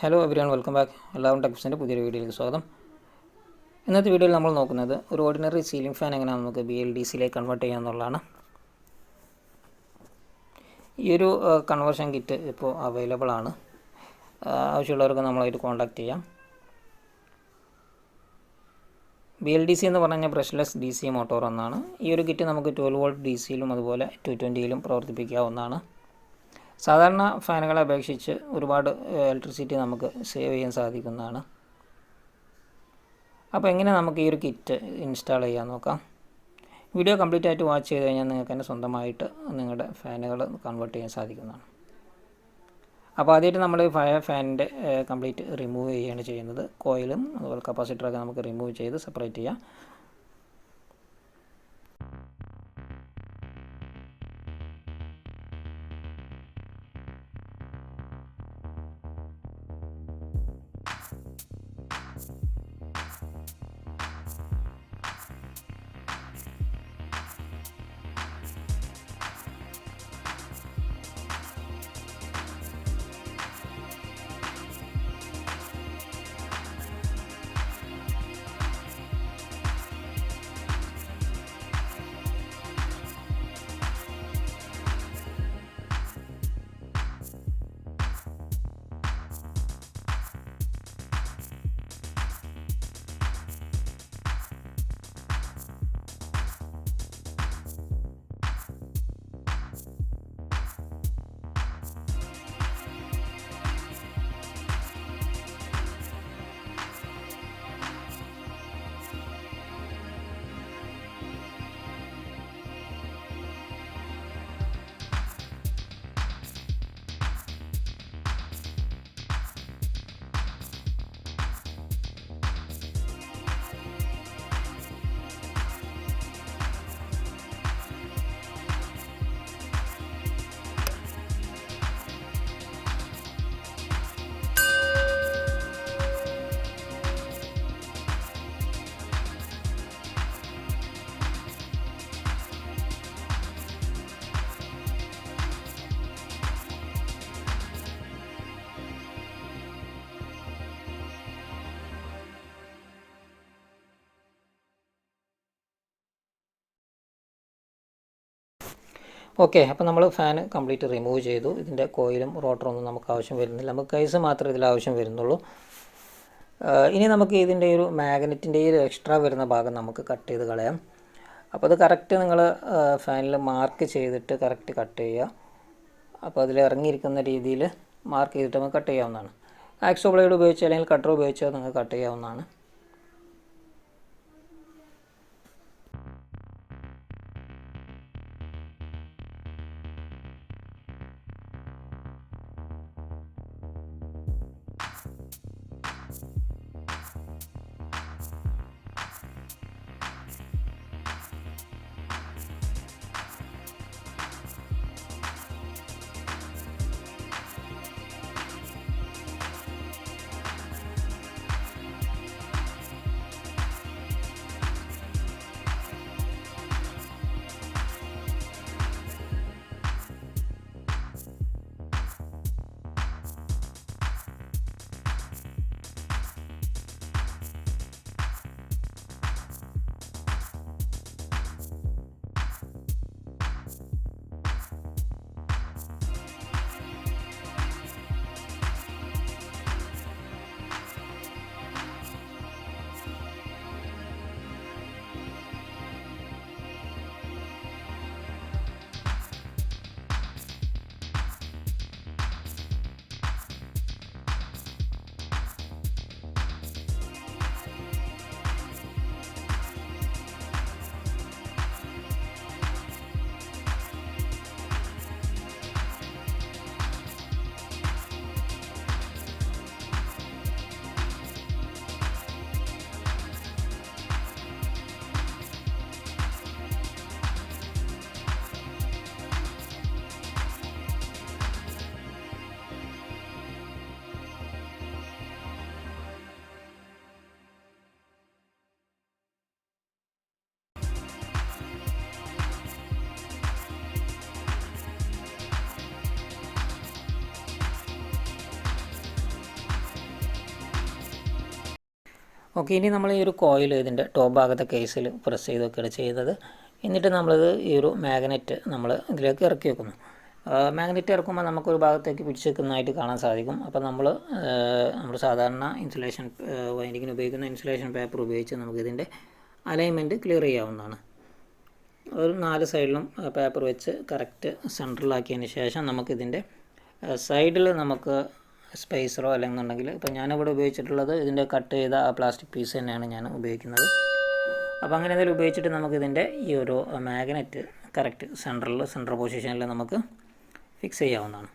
Hello everyone, welcome back. എല്ലാവരും ടെക്സിൻ്റെ പുതിയൊരു വീഡിയോയിലേക്ക് സ്വാഗതം. ഇന്നത്തെ വീഡിയോയിൽ നമ്മൾ നോക്കുന്നത് ഒരു ഓർഡിനറി സീലിംഗ് ഫാൻ എങ്ങനെയാണ് നമുക്ക് BLDCയിലേക്ക് കൺവേർട്ട് ചെയ്യാമെന്നുള്ളതാണ്. ഈ ഒരു കൺവേർഷൻ കിറ്റ് ഇപ്പോൾ അവൈലബിൾ ആണ്. ആവശ്യമുള്ളവർക്ക് നമ്മളായിട്ട് കോൺടാക്റ്റ് ചെയ്യാം. BLDC എന്ന് പറഞ്ഞാൽ ബ്രഷ്ലെസ് DC മോട്ടോർ എന്നാണ്. ഈ ഒരു കിറ്റ് നമുക്ക് 12 വോൾട്ട് DCയിലും അതുപോലെ 220യിലും പ്രവർത്തിപ്പിക്കാവുന്നതാണ്. സാധാരണ ഫാനുകളെ അപേക്ഷിച്ച് ഒരുപാട് ഇലക്ട്രിസിറ്റി നമുക്ക് സേവ് ചെയ്യാൻ സാധിക്കുന്നതാണ്. അപ്പോൾ എങ്ങനെ നമുക്ക് ഈ ഒരു കിറ്റ് ഇൻസ്റ്റാൾ ചെയ്യാൻ നോക്കാം. വീഡിയോ കംപ്ലീറ്റ് ആയിട്ട് വാച്ച് ചെയ്ത് കഴിഞ്ഞാൽ നിങ്ങൾക്ക് തന്നെ സ്വന്തമായിട്ട് നിങ്ങളുടെ ഫാനുകൾ കൺവേർട്ട് ചെയ്യാൻ സാധിക്കുന്നതാണ്. അപ്പോൾ ആദ്യമായിട്ട് നമ്മൾ ഫാനിൻ്റെ കംപ്ലീറ്റ് റിമൂവ് ചെയ്യുകയാണ് ചെയ്യുന്നത്. കോയിലും അതുപോലെ കപ്പാസിറ്ററൊക്കെ നമുക്ക് റിമൂവ് ചെയ്ത് സെപ്പറേറ്റ് ചെയ്യാം. ഓക്കെ, അപ്പോൾ നമ്മൾ ഫാൻ കംപ്ലീറ്റ് റിമൂവ് ചെയ്തു. ഇതിൻ്റെ കോയിലും റോട്ടറൊന്നും നമുക്ക് ആവശ്യം വരുന്നില്ല. നമുക്ക് ഗൈസ് മാത്രമേ ഇതിൽ ആവശ്യം വരുന്നുള്ളൂ. ഇനി നമുക്ക് ഇതിൻ്റെ ഒരു മാഗ്നറ്റിൻ്റെ ഒരു എക്സ്ട്രാ വരുന്ന ഭാഗം നമുക്ക് കട്ട് ചെയ്ത് കളയാം. അപ്പോൾ അത് കറക്റ്റ് നിങ്ങൾ ഫാനിൽ മാർക്ക് ചെയ്തിട്ട് കറക്റ്റ് കട്ട് ചെയ്യുക. അപ്പോൾ അതിൽ ഇറങ്ങിയിരിക്കുന്ന രീതിയിൽ മാർക്ക് ചെയ്തിട്ട് നമുക്ക് കട്ട് ചെയ്യാവുന്നതാണ്. ആക്സോ ബ്ലേഡ് ഉപയോഗിച്ച് അല്ലെങ്കിൽ കട്ടർ ഉപയോഗിച്ച് നിങ്ങൾക്ക് കട്ട് ചെയ്യാവുന്നതാണ്. ഓക്കെ, ഇനി നമ്മൾ ഈ ഒരു കോയിൽ ഇതിൻ്റെ ടോപ്പ് ഭാഗത്തെ കേസിൽ പ്രസ് ചെയ്ത് വെക്കുകയാണ് ചെയ്യുന്നത്. എന്നിട്ട് നമ്മളിത് ഈ ഒരു മാഗ്നറ്റ് നമ്മൾ ഇതിലേക്ക് ഇറക്കി വെക്കുന്നു. മാഗ്നറ്റ് ഇറക്കുമ്പോൾ നമുക്കൊരു ഭാഗത്തേക്ക് പിടിച്ച് വെക്കുന്നതായിട്ട് കാണാൻ സാധിക്കും. അപ്പോൾ നമ്മൾ സാധാരണ ഇൻസുലേഷൻ വൈൻഡിങ്ങിന് ഉപയോഗിക്കുന്ന ഇൻസുലേഷൻ പേപ്പർ ഉപയോഗിച്ച് നമുക്കിതിൻ്റെ അലൈൻമെൻറ്റ് ക്ലിയർ ചെയ്യാവുന്നതാണ്. ഒരു 4 സൈഡിലും പേപ്പർ വെച്ച് കറക്റ്റ് സെൻട്രലാക്കിയതിന് ശേഷം നമുക്കിതിൻ്റെ സൈഡിൽ നമുക്ക് സ്പേസറോ അല്ലെന്നുണ്ടെങ്കിൽ ഇപ്പോൾ ഞാനിവിടെ ഉപയോഗിച്ചിട്ടുള്ളത് ഇതിൻ്റെ കട്ട് ചെയ്ത ആ പ്ലാസ്റ്റിക് പീസ് തന്നെയാണ് ഞാൻ ഉപയോഗിക്കുന്നത്. അപ്പോൾ അങ്ങനെ എന്തെങ്കിലും ഉപയോഗിച്ചിട്ട് നമുക്കിതിൻ്റെ ഈ ഒരു മാഗ്നറ്റ് കറക്റ്റ് സെൻട്രൽ പൊസിഷനിൽ നമുക്ക് ഫിക്സ് ചെയ്യാവുന്നതാണ്.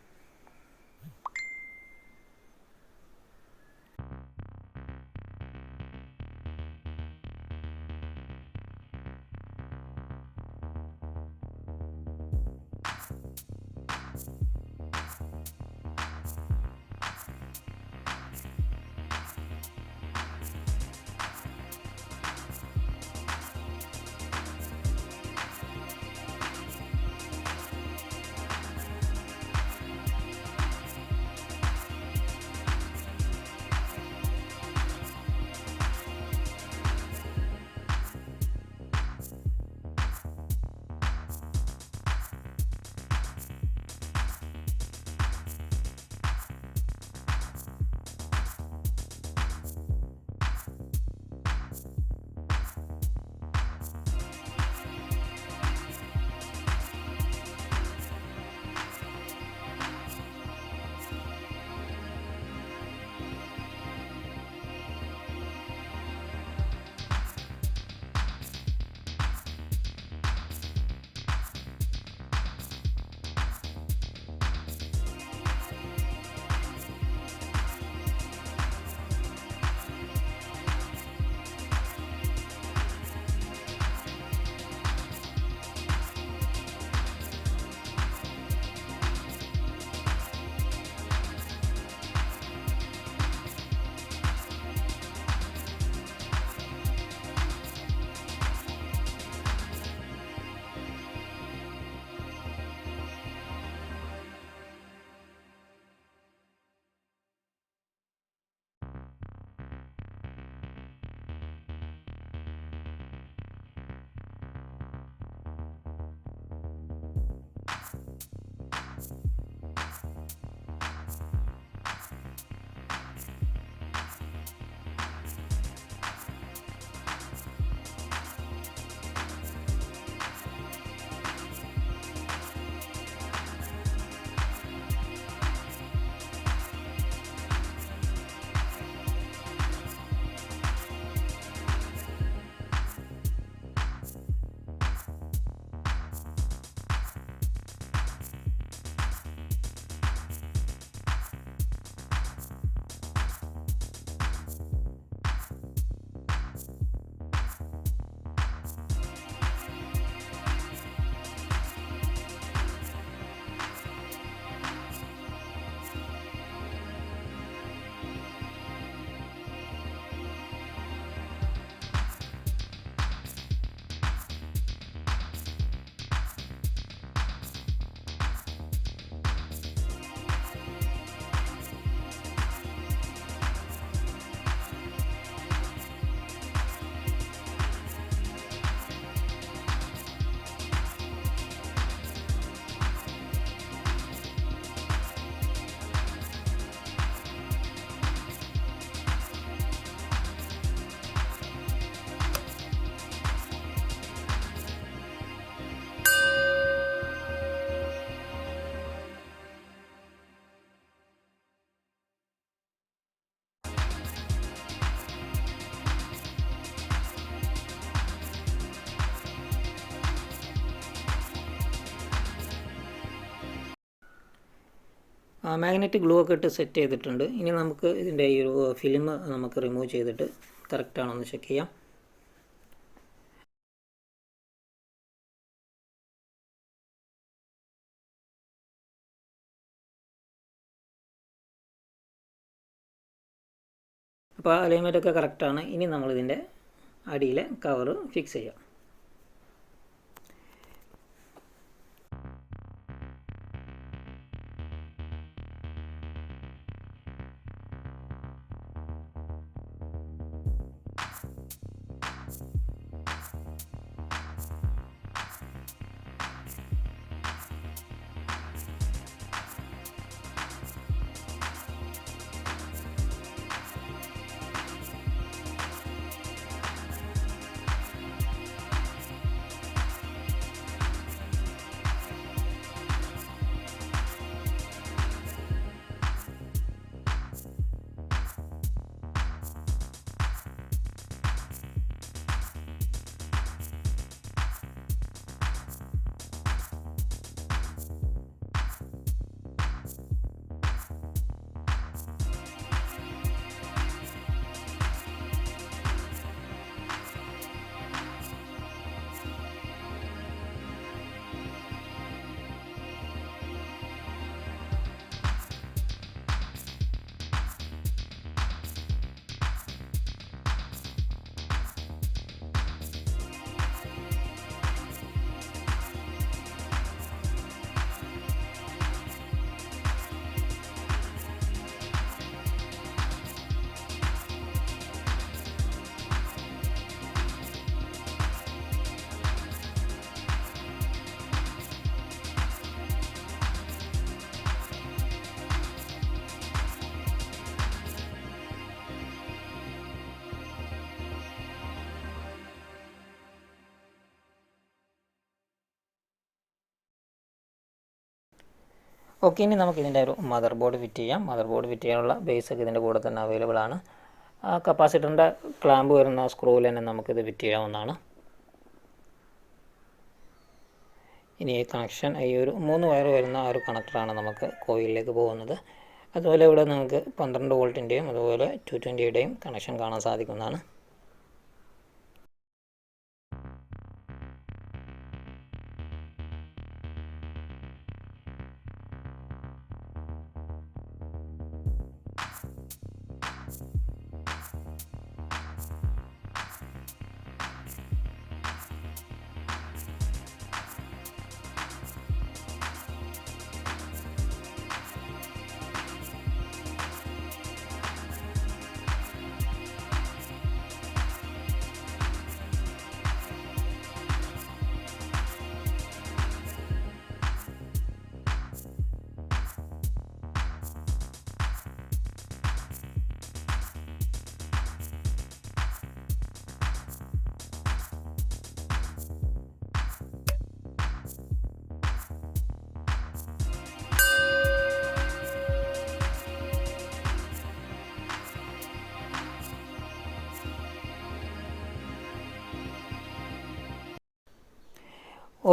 മാഗ്നറ്റ് ഗ്ലൂ ഒക്കെ ഇട്ട് സെറ്റ് ചെയ്തിട്ടുണ്ട്. ഇനി നമുക്ക് ഇതിൻ്റെ ഈ ഒരു ഫിലിം നമുക്ക് റിമൂവ് ചെയ്തിട്ട് കറക്റ്റാണോ എന്ന് ചെക്ക് ചെയ്യാം. അപ്പോൾ അലൈൻമെൻ്റ് ഒക്കെ കറക്റ്റാണ്. ഇനി നമ്മളിതിൻ്റെ അടിയിലെ കവർ ഫിക്സ് ചെയ്യാം. ഓക്കെ, ഇനി നമുക്ക് ഇതിൻ്റെ ഒരു മദർ ബോർഡ് ഫിറ്റ് ചെയ്യാം. മദർ ബോർഡ് ഫിറ്റ് ചെയ്യാനുള്ള ബേസൊക്കെ ഇതിൻ്റെ കൂടെ തന്നെ അവൈലബിൾ ആണ്. ആ കപ്പാസിറ്ററിൻ്റെ ക്ലാമ്പ് വരുന്ന സ്ക്രൂവിൽ തന്നെ നമുക്കിത് ഫിറ്റ് ചെയ്യാവുന്നതാണ്. ഇനി ഈ കണക്ഷൻ ഈ ഒരു 3 വയർ വരുന്ന ആ ഒരു കണക്ടറാണ് നമുക്ക് കോയിലിലേക്ക് പോകുന്നത്. അതുപോലെ ഇവിടെ നിങ്ങൾക്ക് 12 വോൾട്ടിൻ്റെയും അതുപോലെ 220യുടെയും കണക്ഷൻ കാണാൻ സാധിക്കുന്നതാണ്.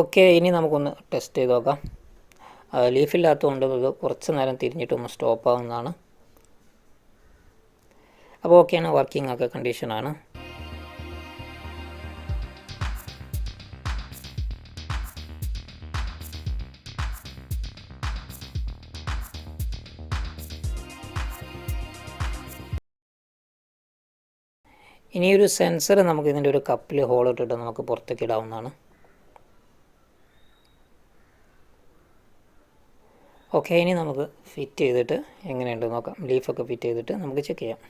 ഓക്കെ, ഇനി നമുക്കൊന്ന് ടെസ്റ്റ് ചെയ്ത് നോക്കാം. ലീഫില്ലാത്തതുകൊണ്ട് ഇത് കുറച്ച് നേരം തിരിഞ്ഞിട്ടൊന്ന് സ്റ്റോപ്പ് ആവുന്നതാണ്. അപ്പോൾ ഓക്കെയാണ്, വർക്കിംഗ് ഒക്കെ കണ്ടീഷനാണ്. ഇനിയൊരു സെൻസർ നമുക്ക് ഇതിൻ്റെ ഒരു കപ്പിൽ ഹോൾ ഇട്ടിട്ട് നമുക്ക് പുറത്തേക്ക് ഇടാവുന്നതാണ്. ഓക്കെ, ഇനി നമുക്ക് ഫിറ്റ് ചെയ്തിട്ട് എങ്ങനെയുണ്ട് നോക്കാം. ലീഫൊക്കെ ഫിറ്റ് ചെയ്തിട്ട് നമുക്ക് ചെക്ക് ചെയ്യാം.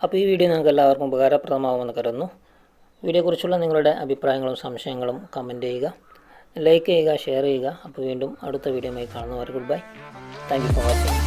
അപ്പോൾ ഈ വീഡിയോ നിങ്ങൾക്ക് എല്ലാവർക്കും ഉപകാരപ്രദമാകുമെന്ന് കരുതുന്നു. വീഡിയോയെക്കുറിച്ചുള്ള നിങ്ങളുടെ അഭിപ്രായങ്ങളും സംശയങ്ങളും കമൻറ്റ് ചെയ്യുക, ലൈക്ക് ചെയ്യുക, ഷെയർ ചെയ്യുക. അപ്പോൾ വീണ്ടും അടുത്ത വീഡിയോയുമായി കാണുന്നവരെ good bye. Thank you for watching.